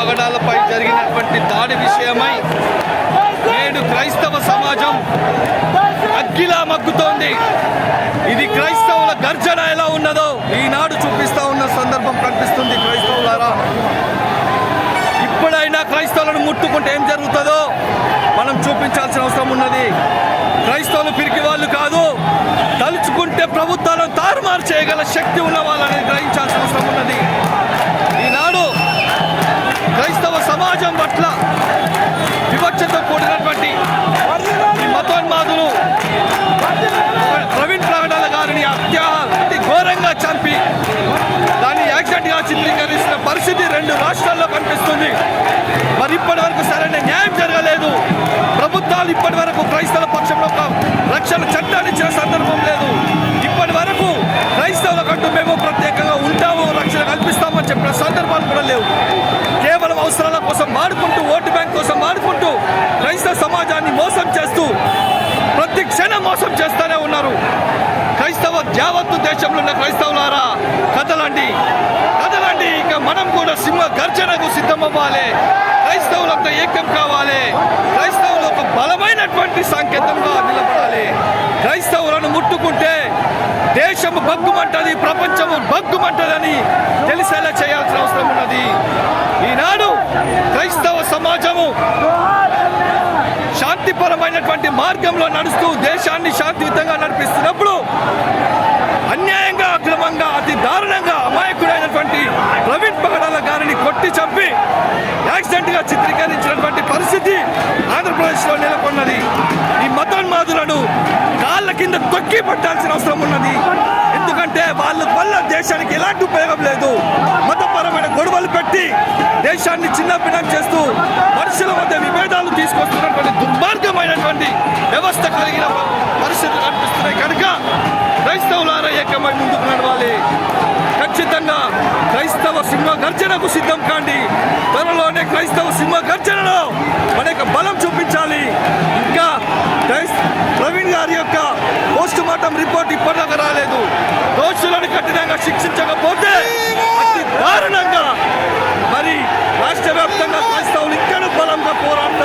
పగడాలపై జరిగినటువంటి దాడి విషయమై నేడు క్రైస్తవ సమాజం అగ్గిలా మగ్గుతోంది. ఇది క్రైస్తవుల గర్జన ఎలా ఉన్నదో ఈనాడు చూపిస్తా ఉన్న సందర్భం కనిపిస్తుంది. క్రైస్తవులారా, ఇప్పుడైనా క్రైస్తవులను ముట్టుకుంటే ఏం జరుగుతుందో మనం చూపించాల్సిన అవసరం ఉన్నది. క్రైస్తవులు పిరికి వాళ్ళు కాదు, తలుచుకుంటే ప్రభుత్వాలను తారుమారు చేయగల శక్తి ఉన్న వాళ్ళని గ్రహించాల్సిన అవసరం ఉన్నది. ఈనాడు క్రైస్తవ సమాజం పట్ల వివక్షతో కూడినటువంటి ఈ మతోన్మాదులు ప్రవీణ్ ప్రగడాల గారిని అతి ఘోరంగా చంపి దాన్ని యాక్సిడెంట్గా చిత్రీకరిస్తున్న పరిస్థితి 2 రాష్ట్రాల్లో కనిపిస్తుంది. మరి ఇప్పటి వరకు సరైన న్యాయం జరగలేదు. ప్రభుత్వాలు ఇప్పటి వరకు క్రైస్తవ పక్షంలో ఒక రక్షణ చట్టాన్ని ఇచ్చిన సందర్భం లేదు. ఇప్పటి వరకు క్రైస్తవులకంటూ మేము ప్రత్యేకంగా ఉంటాము, రక్షణ కల్పిస్తామని చెప్పిన సందర్భాలు కూడా లేవు. కేవలం అవసరాల కోసం వాడుకుంటూ, ఓటు బ్యాంక్ కోసం వాడుకుంటూ క్రైస్తవ సమాజాన్ని మోసం చేస్తూ ప్రతి క్షణం మోసం చేస్తూనే ఉన్నారు. క్రైస్తవ యావత్తు దేశంలో ఉన్న క్రైస్తవులారా, కదలండి కదలండి. ఇక మనం కూడా సింహ గర్జనకు సిద్ధమవ్వాలి. క్రైస్తవులంతా ఏకం కావాలి. క్రైస్తవులు ఒక బలమైనటువంటి సంకేతంగా నిలబడాలి. క్రైస్తవులను ముట్టుకుంటే దేశము బగ్గుమంటది, ప్రపంచము బగ్గుమంటదని తెలిసేలా చేయాల్సిన అవసరం ఉన్నది. ఈనాడు క్రైస్తవ సమాజము శాంతిపరమైనటువంటి మార్గంలో నడుస్తూ దేశాన్ని శాంతియుతంగా నడిపిస్తున్నప్పుడు అన్యాయంగా, అక్రమంగా, అతి దారుణంగా అమాయకుడైనటువంటి ప్రవీణ్ పగడాల గారిని కొట్టి చంపి యాక్సిడెంట్గా చిత్రీకరించినటువంటి పరిస్థితి ఆంధ్రప్రదేశ్లో నెలకొన్నది. ఈ మతోన్మాదులను కాళ్ళ కింద తొక్కి పట్టాల్సిన అవసరం ఉన్నది. ఎందుకంటే వాళ్ళ వల్ల దేశానికి ఎలాంటి ఉపయోగం లేదు. మతపరమైన గొడవలు పెట్టి దేశాన్ని చిన్నభిన్నం చేస్తూ మనుషుల మధ్య విభేదాలు తీసుకొస్తున్నటువంటి దుర్మార్గమైనటువంటి వ్యవస్థ కలిగిన పరిస్థితులు కనిపిస్తున్నాయి. కనుక క్రైస్తవులారా ఏకమై ముందుకు నడవాలి. ఖచ్చితంగా క్రైస్తవ సింహ గర్జనకు సిద్ధం కాండి. త్వరలోనే క్రైస్తవ సింహ గర్జనలో మనకు బలం చూపించాలి. ఇంకా ప్రవీణ్ గారి యొక్క పోస్ట్ మార్టం రిపోర్ట్ ఇప్పటిదాకా రాలేదు. దోషులను కఠినంగా శిక్షించకపోతే అతి దారుణంగా మరి రాష్ట్ర వ్యాప్తంగా క్రైస్తవులు ఇక్కడ బలంగా పోరాడుతున్నారు.